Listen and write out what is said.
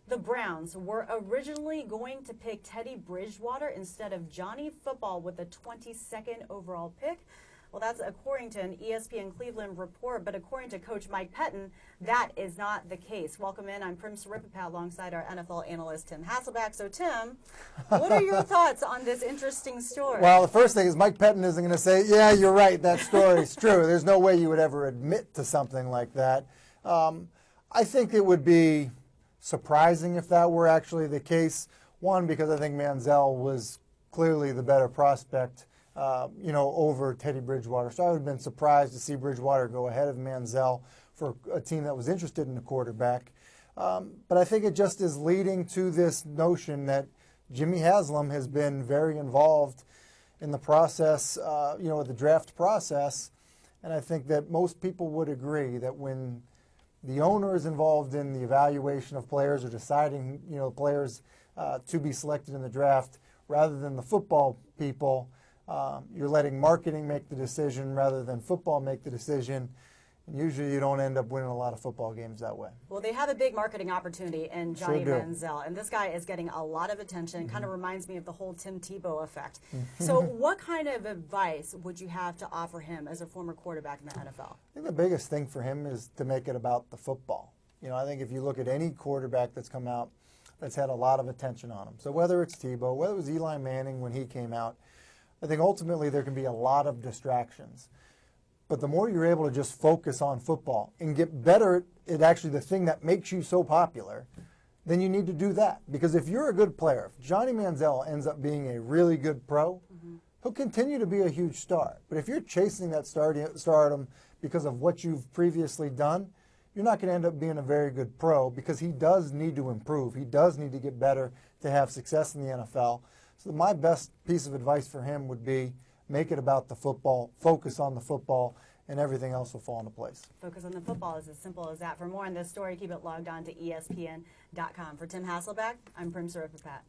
The Browns were originally going to pick Teddy Bridgewater instead of Johnny Football with the 22nd overall pick. Well, that's according to an ESPN Cleveland report, but according to Coach Mike Pettine, that is not the case. Welcome in. I'm Prim Saripapat alongside our NFL analyst, Tim Hasselback. So, Tim, what are your thoughts on this interesting story? Well, the first thing is Mike Pettine isn't going to say, yeah, you're right, that story's true. There's no way you would ever admit to something like that. I think it would be surprising if that were actually the case. One, because I think Manziel was clearly the better prospect, over Teddy Bridgewater. So I would have been surprised to see Bridgewater go ahead of Manziel for a team that was interested in a quarterback. But I think it just is leading to this notion that Jimmy Haslam has been very involved in the process, with the draft process. And I think that most people would agree that when the owner is involved in the evaluation of players or deciding, players to be selected in the draft, rather than the football people, you're letting marketing make the decision rather than football make the decision. And usually you don't end up winning a lot of football games that way. Well, they have a big marketing opportunity in Johnny Manziel, and this guy is getting a lot of attention. Kind of reminds me of the whole Tim Tebow effect. So what kind of advice would you have to offer him as a former quarterback in the NFL? I think the biggest thing for him is to make it about the football. I think if you look at any quarterback that's come out that's had a lot of attention on him, so whether it's Tebow, whether it was Eli Manning when he came out, I think ultimately there can be a lot of distractions. But the more you're able to just focus on football and get better at actually the thing that makes you so popular, then you need to do that. Because if you're a good player, if Johnny Manziel ends up being a really good pro, he'll continue to be a huge star. But if you're chasing that stardom because of what you've previously done, you're not going to end up being a very good pro, because he does need to improve. He does need to get better to have success in the NFL. So my best piece of advice for him would be make it about the football, focus on the football, and everything else will fall into place. Focus on the football is as simple as that. For more on this story, keep it logged on to ESPN.com. For Tim Hasselback, I'm Prim Saripapat.